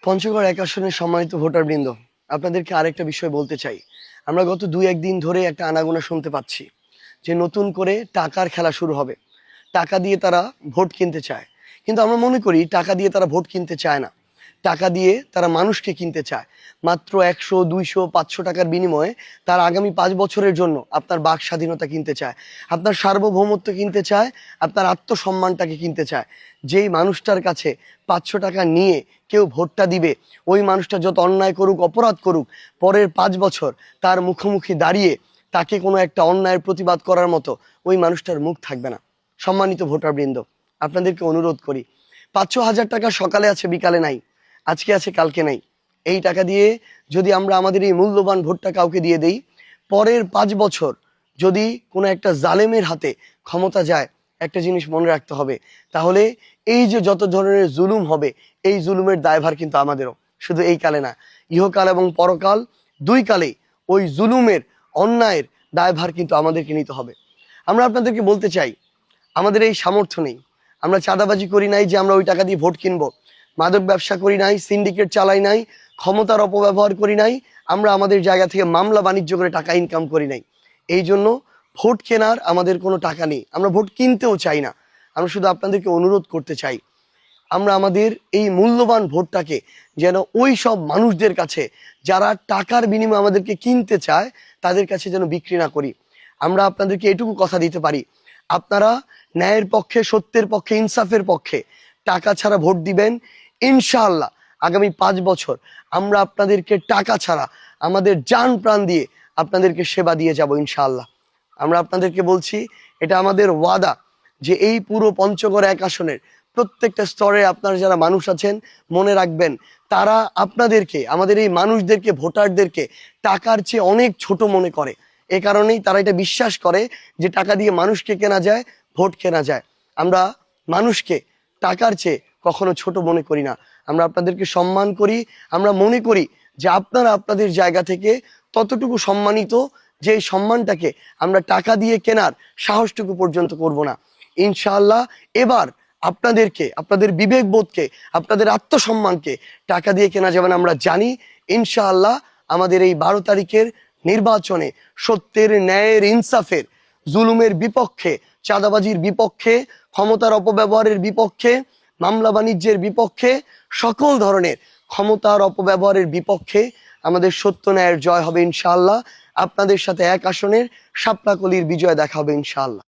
পঞ্চগড় এক আসনের সম্মানিত ভোটারবৃন্দ, আপনাদেরকে আরেকটা বিষয় বলতে চাই। আমরা গত ২-১ দিন ধরে একটা আনাগোনা শুনতে পাচ্ছি যে নতুন করে টাকার খেলা শুরু হবে। টাকা দিয়ে তারা ভোট কিনতে চায়। কিন্তু আমরা মনে করি টাকা দিয়ে তারা ভোট কিনতে চায় না। টাকা দিয়ে তারা মানুষকে কিনতে চায়। মাত্র ১০০, ২০০, ৫০০ টাকার বিনিময়ে তার আগামী ৫ বছরের জন্য আপনার বাক স্বাধীনতা কিনতে চায়, আপনার সার্বভৌমত্ব কিনতে চায়, আপনার আত্মসম্মানটাকে কিনতে চায়। যেই মানুষটার কাছে ৫০০ টাকা নিয়ে কেউ ভোটটা দিবে, ওই মানুষটা যত অন্যায় করুক, অপরাধ করুক, পরের ৫ বছর তার মুখোমুখি দাঁড়িয়ে তাকে কোনো একটা অন্যায়ের প্রতিবাদ করার মতো ওই মানুষটার মুখ থাকবে না। সম্মানিত ভোটারবৃন্দ, আপনাদেরকে অনুরোধ করি, ৫০০ টাকা সকালে আছে, বিকালে নাই, আজকে আছে, কালকে নাই। এই টাকা দিয়ে যদি আমরা আমাদের এই মূল্যবান ভোটটা কাউকে দিয়ে দেই, পরের ৫ বছর যদি কোনো একটা জালেমের হাতে ক্ষমতা যায়, একটা জিনিস মনে রাখতে হবে, তাহলে এই যে যত ধরনের জুলুম হবে, এই জুলুমের দায়ভার কিন্তু আমাদেরও। শুধু এই কালে না, ইহকাল এবং পরকাল দুই কালেই ওই জুলুমের, অন্যায়ের দায়ভার কিন্তু আমাদেরকে নিতে হবে। আমরা আপনাদেরকে বলতে চাই, আমাদের এই সামর্থ্য নেই। আমরা চাঁদাবাজি করি নাই যে আমরা ওই টাকা দিয়ে ভোট কিনবো, মাদক ব্যবসা করি নাই, সিন্ডিকেট চালাই নাই, ক্ষমতার অপব্যবহার করি নাই, আমরা আমাদের জায়গা থেকে মামলা বাণিজ্য করে টাকা ইনকাম করি নাই। এই জন্য ভোট কেনার আমাদের কোনো টাকা নেই, আমরা ভোট কিনতেও চাই না। আমরা শুধু আপনাদেরকে অনুরোধ করতে চাই, আমরা আমাদের এই মূল্যবান ভোটটাকে যেন ওই সব মানুষদের কাছে যারা টাকার বিনিময়ে আমাদেরকে কিনতে চায়, তাদের কাছে যেন বিক্রি না করি। আমরা আপনাদেরকে এটুকু কথা দিতে পারি, আপনারা ন্যায়ের পক্ষে, সত্যের পক্ষে, ইনসাফের পক্ষে টাকা ছাড়া ভোট দিবেন, ইনশাআল্লাহ আগামী ৫ বছর আমরা আপনাদেরকে টাকা ছাড়া আমাদের জান প্রাণ দিয়ে আপনাদেরকে সেবা দিয়ে যাব ইনশাআল্লাহ। আমরা আপনাদেরকে বলছি, এটা আমাদের ওয়াদা যে এই পুরো পঞ্চগড় এক আসনের প্রত্যেকটা স্তরে আপনারা যারা মানুষ আছেন, মনে রাখবেন, তারা আপনাদেরকে, আমাদের এই মানুষদেরকে, ভোটারদেরকে টাকার চেয়ে অনেক ছোট মনে করে। এ কারণেই তারা এটা বিশ্বাস করে যে টাকা দিয়ে মানুষকে কেনা যায়, ভোট কেনা যায়। আমরা মানুষকে টাকার চেয়ে কখনো ছোট মনে করি না, আমরা আপনাদেরকে সম্মান করি। আমরা মনে করি যে আপনারা আপনাদের জায়গা থেকে ততটুকু সম্মানিত, যে সম্মানটাকে আমরা টাকা দিয়ে কেনার সাহসটুকু পর্যন্ত করব না। ইনশাআল্লাহ এবার আপনাদেরকে, আপনাদের বিবেকবোধকে, আপনাদের আত্মসম্মানকে টাকা দিয়ে কেনা যাবে না, আমরা জানি। ইনশাআল্লাহ আমাদের এই ১২ তারিখের নির্বাচনে সত্যের, ন্যায়ের, ইনসাফের, জুলুমের বিপক্ষে, চাঁদাবাজির বিপক্ষে, ক্ষমতার অপব্যবহারের বিপক্ষে, মামলা বাণিজ্যের বিপক্ষে, সকল ধরনের ক্ষমতার অপব্যবহারের বিপক্ষে আমাদের সত্য ন্যায়ের জয় হবে ইনশাআল্লাহ। আপনাদের সাথে এক আসনের শাপলা কলির বিজয় দেখা হবে ইনশাআল্লাহ।